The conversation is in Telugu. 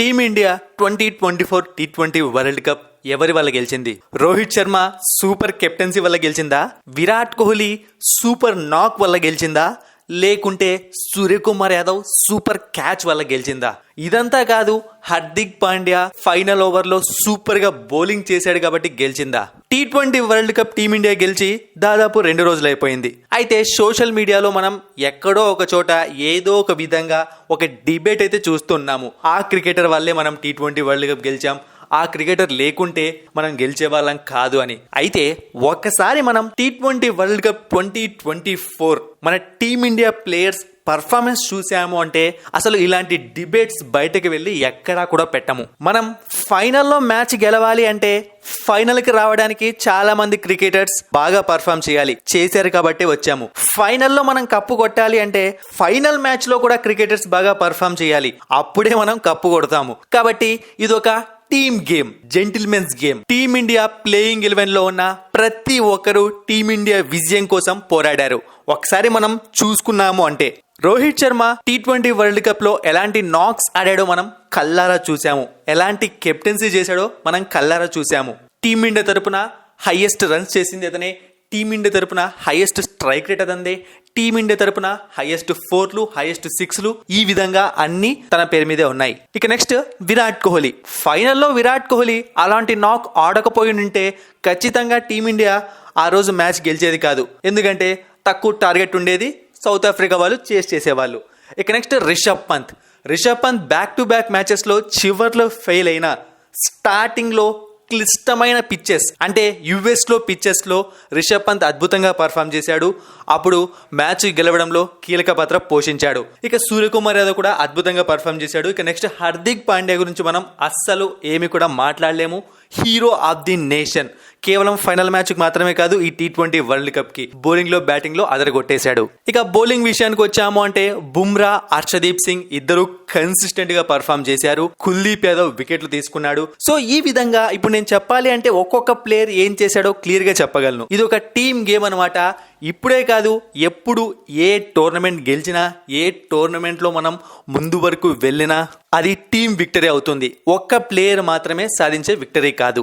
టీమిండియా 2024 T20 వరల్డ్ కప్ ఎవరి వల్ల గెలిచింది? రోహిత్ శర్మ సూపర్ కెప్టెన్సీ వల్ల గెలిచిందా? విరాట్ కోహ్లీ సూపర్ నాక్ వల్ల గెలిచిందా? లేకుంటే సూర్యకుమార్ యాదవ్ సూపర్ క్యాచ్ వల్ల గెలిచిందా? ఇదంతా కాదు, హార్దిక్ పాండ్యా ఫైనల్ ఓవర్లో సూపర్ గా బౌలింగ్ చేశాడు కాబట్టి గెలిచిందా? T20 వరల్డ్ కప్ టీమిండియా గెలిచి దాదాపు 2 రోజులు అయిపోయింది. అయితే సోషల్ మీడియాలో మనం ఎక్కడో ఒక చోట ఏదో ఒక విధంగా ఒక డిబేట్ అయితే చూస్తున్నాము. ఆ క్రికెటర్ వల్లే మనం T20 వరల్డ్ కప్ గెలిచాం, ఆ క్రికెటర్ లేకుంటే మనం గెలిచే వాళ్ళం కాదు అని. అయితే ఒక్కసారి మనం T20 వరల్డ్ కప్ 2024 మన టీమిండియా ప్లేయర్స్ పర్ఫార్మెన్స్ చూసాము అంటే అసలు ఇలాంటి డిబేట్స్ బయటకు వెళ్ళి ఎక్కడా కూడా పెట్టము. మనం ఫైనల్లో మ్యాచ్ గెలవాలి అంటే ఫైనల్ కి రావడానికి చాలా మంది క్రికెటర్స్ బాగా పర్ఫామ్ చేశారు కాబట్టి వచ్చాము. ఫైనల్లో మనం కప్పు కొట్టాలి అంటే ఫైనల్ మ్యాచ్ లో కూడా క్రికెటర్స్ బాగా పర్ఫామ్ చేయాలి, అప్పుడే మనం కప్పు కొడతాము. కాబట్టి ఇదొక team game, gentlemen's game. Team India playing 11 లో ఉన్న ప్రతి ఒక్కరూ టీమిండియా విజయం కోసం పోరాడారు. ఒకసారి మనం చూసుకున్నాము అంటే Rohit Sharma T20 world cup లో ఎలాంటి నాక్స్ ఆడాడో మనం కల్లారా చూసాము, ఎలాంటి కెప్టెన్సీ చేశాడో మనం కల్లారా చూసాము. టీమిండియా తరపున హైయెస్ట్ రన్స్ చేసింది అతనే, టీమిండియా తరపున హైయెస్ట్ స్ట్రైక్ రేట్ అదందే, టీమిండియా తరపున హైయెస్ట్ 4లు, హైయెస్ట్ 6లు, ఈ విధంగా అన్ని తన పేరు మీదే ఉన్నాయి. ఇక నెక్స్ట్ విరాట్ కోహ్లీ. ఫైనల్లో విరాట్ కోహ్లీ అలాంటి నాక్ ఆడకపోయి ఉంటే ఖచ్చితంగా టీమిండియా ఆ రోజు మ్యాచ్ గెలిచేది కాదు. ఎందుకంటే తక్కువ టార్గెట్ ఉండేది, సౌత్ ఆఫ్రికా వాళ్ళు చేసేవాళ్ళు. ఇక next Rishabh Pant back to back matches లో చివర్లో ఫెయిల్ అయినా స్టార్టింగ్ లో క్లిష్టమైన పిచ్చెస్ అంటే యుఎస్ లో పిచ్చెస్ లో రిషబ్ పంత్ అద్భుతంగా పర్ఫామ్ చేశాడు. అప్పుడు మ్యాచ్ గెలవడంలో కీలక పాత్ర పోషించాడు. ఇక సూర్యకుమార్ యాదవ్ కూడా అద్భుతంగా పర్ఫామ్ చేశాడు. ఇక నెక్స్ట్ హార్దిక్ పాండ్యా గురించి మనం అస్సలు ఏమి కూడా మాట్లాడలేము. Hero of the nation. కేవలం ఫైనల్ మ్యాచ్ మాత్రమే కాదు, ఈ T20 వరల్డ్ కప్ కి బౌలింగ్ లో బ్యాటింగ్ లో అదరగొట్టేశాడు. ఇక బౌలింగ్ విషయానికి వచ్చాము అంటే బుమ్రా, హర్షదీప్ సింగ్ ఇద్దరు కన్సిస్టెంట్ గా పర్ఫామ్ చేశారు. కుల్దీప్ యాదవ్ వికెట్లు తీసుకున్నాడు. సో ఈ విధంగా ఇప్పుడు నేను చెప్పాలి అంటే ఒక్కొక్క ప్లేయర్ ఏం చేశాడో క్లియర్ గా చెప్పగలను. ఇది ఒక టీమ్ గేమ్ అనమాట. ఇప్పుడే కాదు, ఎప్పుడు ఏ టోర్నమెంట్ గెలిచినా, ఏ టోర్నమెంట్ లో మనం ముందు వరకు వెళ్ళినా అది టీం విక్టరీ అవుతుంది. ఒక్క ప్లేయర్ మాత్రమే సాధించే విక్టరీ కాదు.